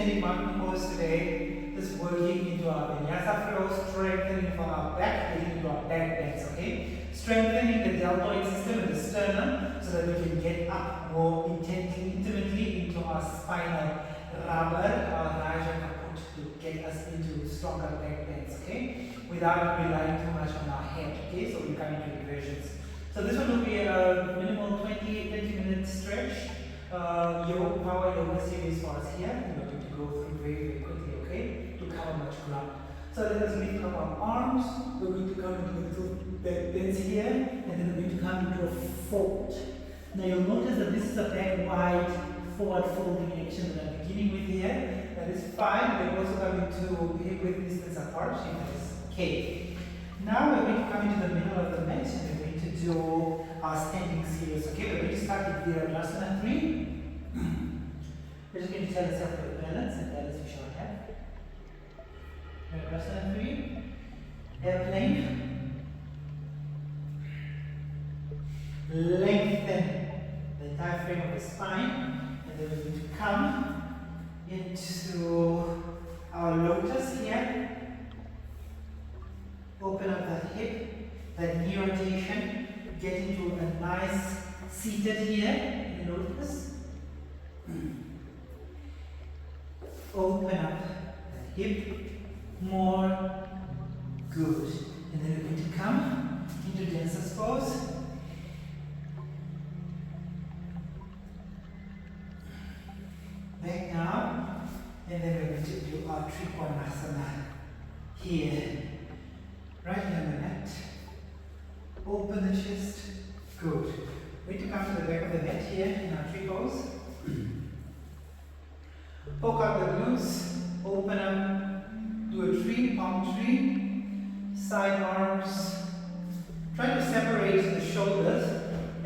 standing mountain pose today is working into our vinyasa flow, strengthening for our back, getting into our back bends, okay? Strengthening the deltoid system and the sternum so that we can get up more intimately into our spinal rubber, our raja kaput, to get us into stronger back bends, okay? Without relying too much on our head, okay? So we come into inversions. So this one will be a minimal 20-30 minute stretch. Yoga power yoga series for us here. We're going to go through very quickly, okay? To cover much ground. So let us lift up our arms. We're going to come into a little back bends here, and then we're going to come into a fold. Now you'll notice that this is a back wide forward folding action that I'm beginning with here. That is fine. We're also coming to hip width distance apart. That is okay. Now we're going to come into the middle of the mat, and we're going to do our standing series. Okay, we're going to start with Virabhadrasana 3. We're just going to tell ourselves the balance, and balance we shall have. Virabhadrasana 3. Airplane. Lengthen the entire frame of the spine, and then we're going to come into our lotus here. Open up that hip, that knee rotation, get into a nice seated here in lotus. Open up the hip more. Good. And then we're going to come into dancer's pose. Back down. And then we're going to do our Trikonasana here. Right here on the mat. Open the chest. Good. We're going to come to the back of the mat here in our tree pose. Poke out the glutes. Open up. Do a tree, palm tree. Side arms. Try to separate the shoulders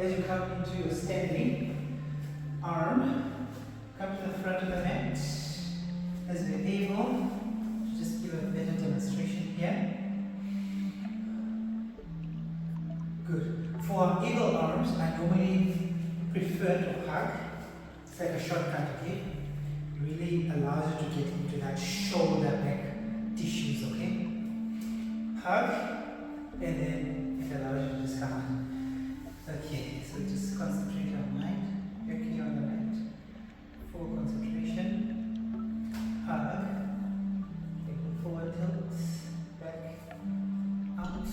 as you come into your standing arm. Come to the front of the mat as we're able. Just give a better demonstration here. Good. For eagle arms, I normally prefer to hug. It's like a shortcut, okay? It really allows you to get into that shoulder back tissues, okay? Hug, and then it allows you to just come on. Okay, so just concentrate your mind. Back here on the mat. Full concentration. Hug. Take forward tilt. Back. Out.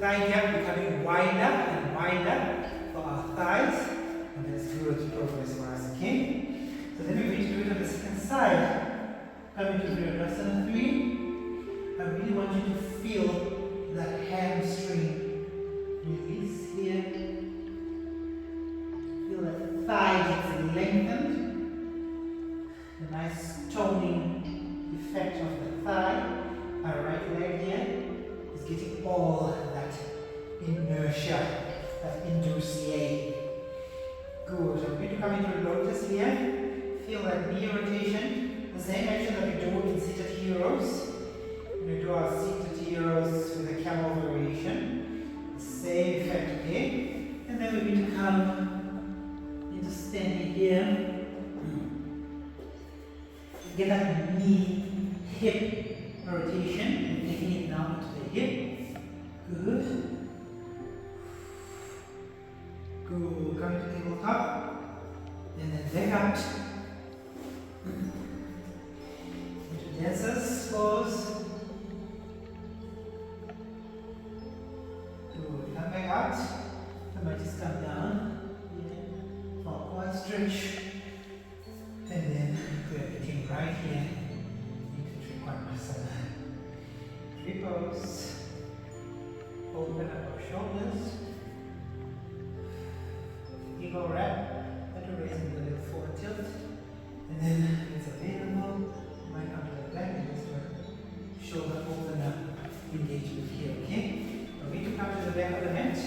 Thigh gap becoming wider and wider for our thighs, and that's good progress for us, okay? So then we're going to do it on the second side. Coming to Virabhadrasana 3. I really want you to feel the hamstring release here. Feel that thigh gets lengthened. The nice toning effect of the thigh. Our right leg here is getting all that inertia, that inducier. Good. I'm going to come into lotus here. Feel that knee rotation. The same action that we do in seated heroes. We do our seated heroes with a camel variation. Same effect, okay? And then we're going to come into standing here. Get that knee, hip rotation and taking it down to the hip. Good. Good. Coming to tabletop. And then back out. Into dancer's pose. Good. Come back out. I might just come down. Yeah. Forward stretch. And then we're getting right here into Trikonasana. Tree pose. Open up our shoulders. Eagle wrap. Better raising the little forward tilt. And then it's available. You might come to the back and just shoulder open up. Engagement here, okay? We're going to come to the back of the mat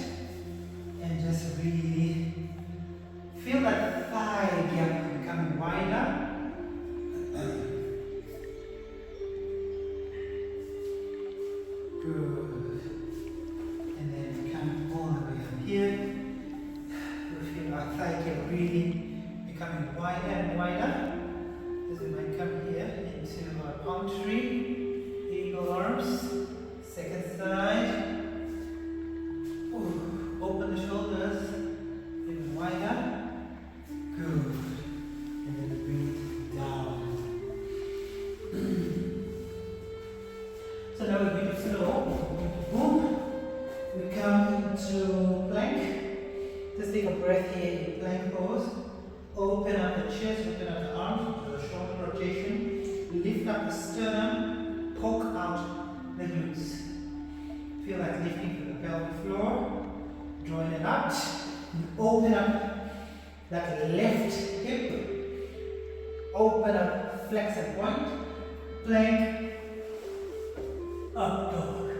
and just really feel that thigh gap becoming wider. 3. Eagle arms. Second side. Ooh. Open the shoulders. Even wider. Good. And then breathe down. So now we're going to flow. Boom. We come into plank. Just take a breath here in plank pose. Open up the chest, open up the arms, do a shoulder rotation. Lift up the sternum, poke out the glutes. Feel like lifting from the pelvic floor. Join it out. And open up that left hip. Open up, flex and point. Plank. Up dog.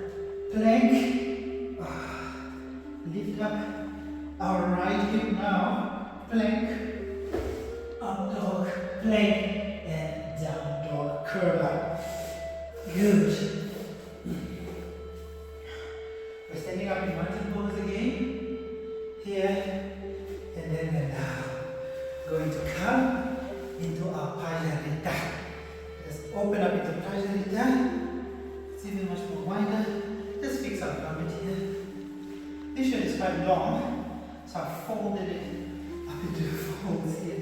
Plank. Lift up our right hip now. Plank. Up dog. Plank. And down dog. Curl up. Good. We're standing up in mountain pose again. Here. And then we're now going to come into our Prasarita. Just open up into Prasarita. It's even much more wider. Just fix our garment here. This shirt is quite long, so I folded it up into folds here.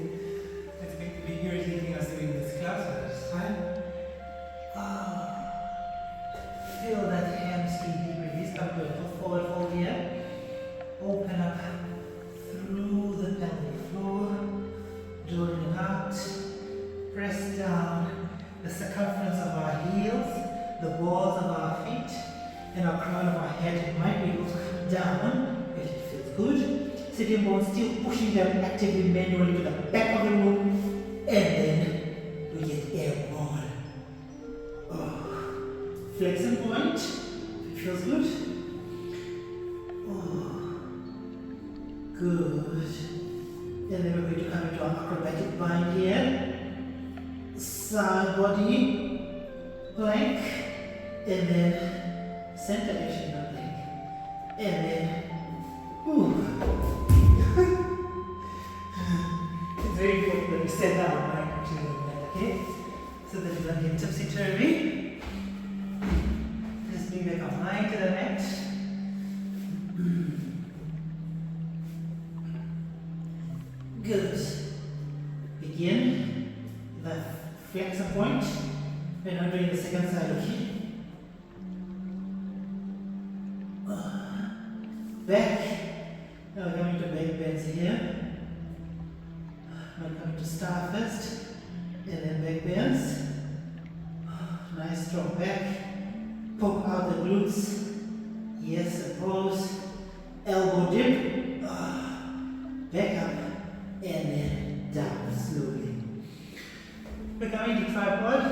It's going to be irritating us doing this class, but it's fine. Feel that hamstring deep release. Come to a forward fold here. Open up through the pelvic floor. Join it out. Press down the circumference of our heels, the balls of our feet, and our crown of our head might be able to come down if it feels good. Sitting bones still pushing them actively manually to the back of the room, and then we get airborne. Flex and point. It feels good. Good. And then we're going to come into our acrobatic bind here. Side body, plank, and then center action, not plank. And then, it's very important that we set down our mind actually like that, okay? So that we don't get topsy-turvy. Just bring back our mind to the mat. Good. Begin the flexor point. We're now doing the second side, okay? Back. Now we're coming to back bends here. We're coming to star first, and then back bends. Nice strong back. Poke out the glutes. Yes, and pose. Elbow dip. Back up, and then down slowly. We're coming to tripod.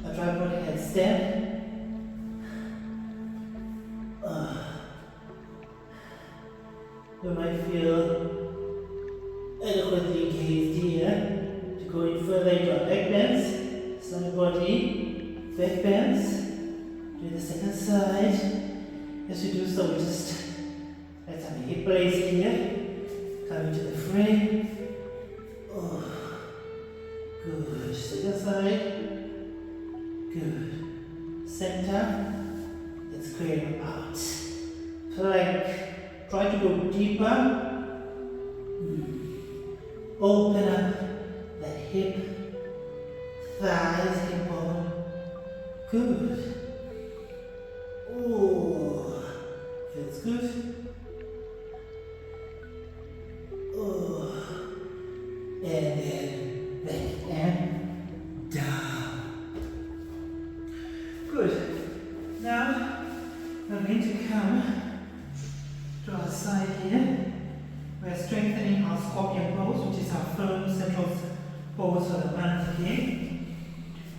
A tripod headstand. You might feel adequately engaged here to go in further into our back bends, side body, back bends. Do the second side. As we do so, we just let some hip raise here. Come into the frame. Good. Second side. Good. Center. Let's cradle out. Plank. Try to go deeper. Open up the hip, thighs, hip bone. Good. Feels good. And then back and down. Good. Now we're going to come to our side here. We're strengthening our scorpion pose, which is our firm central pose for the month here.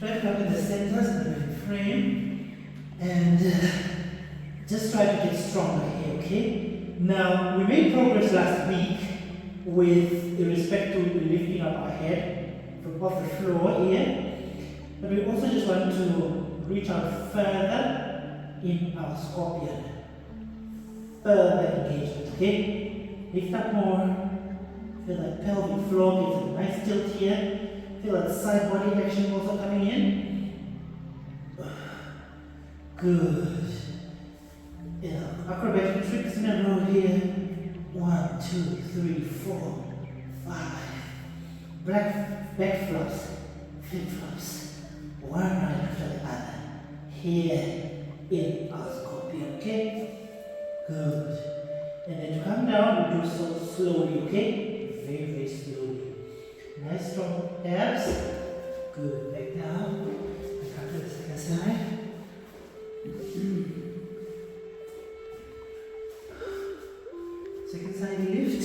Right up in the center, so the frame, and just try to get stronger here, okay? Now, we made progress last week with respect to lifting up our head from off the floor here, but we also just want to reach out further in our scorpion. Further engagement, okay? Lift up more, Feel that pelvic floor gives a nice tilt here. Feel that side body action also coming in. Good. Yeah, acrobatic tricks in a row here. 1, 2, 3, 4, 5. Back flops, flip flops. One right after the other. Here in our scorpion, okay? Good. And then to come down, we do so slowly, okay? Very, very slowly. Nice strong abs. Good. Back down. Back up to the second side. Second side lift.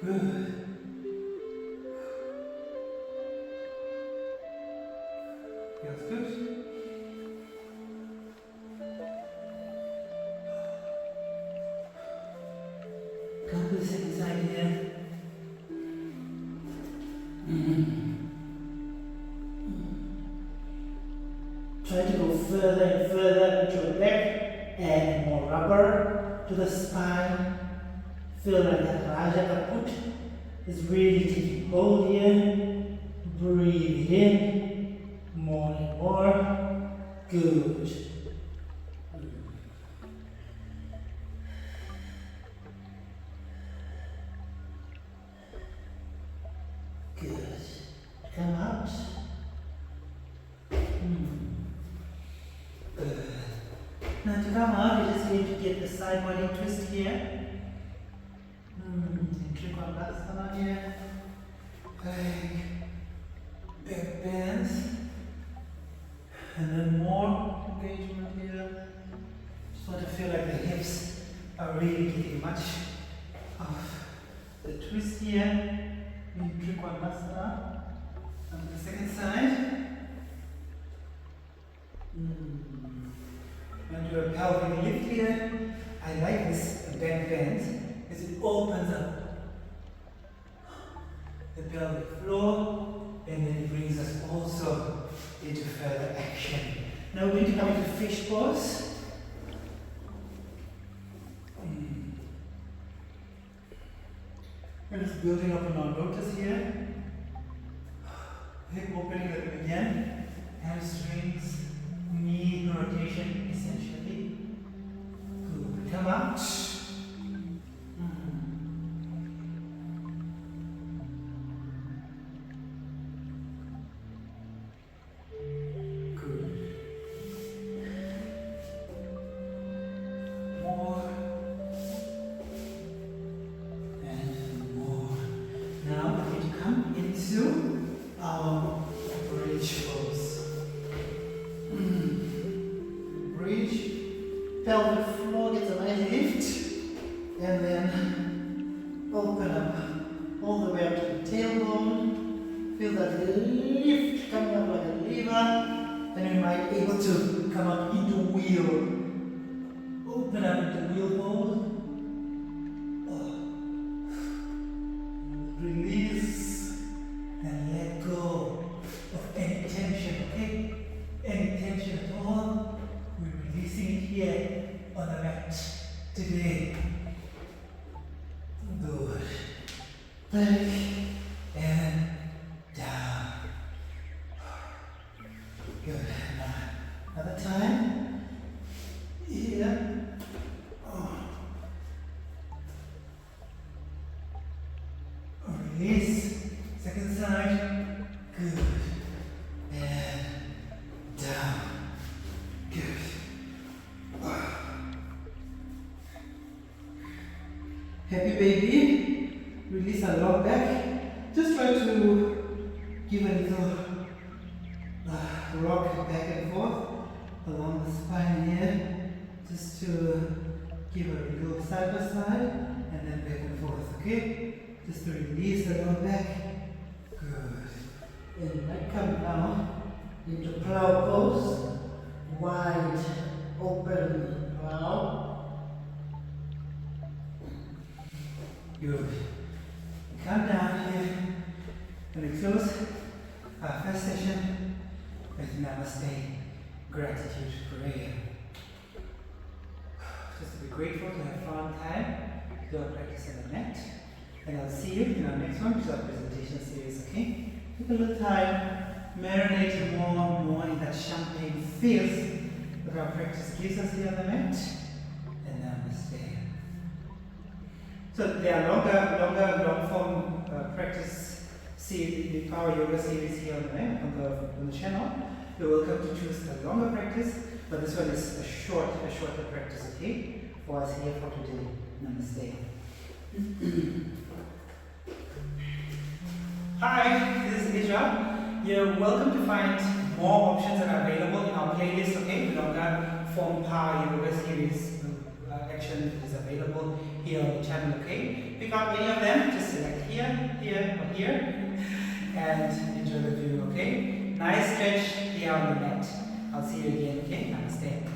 Good. Feels good. Come to the second side here. Try to go further and further into the back and more rubber to the spine. Feel like that Raja Kaput is really taking hold here. Breathe in more and more. Good. Good. Come out. Good. Now to come out, you're just going to get the side body twist here. Trikonasana here. Backbends. And then more engagement here. Just want to feel like the hips are really getting much of the twist here. In Trikonasana. On the second side. And do a pelvic lift here. I like this back bend as it opens up the pelvic floor and then it brings us also into further action. Now we're going to come into fish pose. We're just building up on our lotus here. Hip opening at the beginning, hamstrings, knee rotation essentially. Good. Come out. Pelvic floor gets a nice lift and then open up all the way up to the tailbone. Feel that lift coming up like a lever. Then we might be able to come up into wheel. Open up into wheel hold. Release and let go of any tension, okay? Any tension at all. We're releasing it here on the mat today. Good. Back and down. Good. Now, another time. Here. Release. Second side. Good. And down. Good. Happy baby. Release our low back. Just try to give a little rock back and forth along the spine here. Just to give a little side by side and then back and forth, okay? Just to release the lower back. Good. And might come down into plow pose. Wide open plow. Good. Come down here. And we close our first session with Namaste, gratitude prayer. Just to be grateful to have found time to do our practice on the mat. And I'll see you in our next one, which is our presentation series, okay? Take a little time, marinate more and more in that champagne feels that our practice gives us here on the mat. And Namaste. So there are long form practice the Power Yoga series here on the channel. You're welcome to choose a longer practice, but this one is a shorter practice, okay? For us here for today. Namaste. Hi, this is Isha. You're welcome to find more options that are available in our playlist, okay? The longer form Power Yoga series action is available here on the channel, okay? Pick up any of them, just select here, or here, and enjoy the view, okay? Nice stretch here on the mat. I'll see you again, okay? Namaste.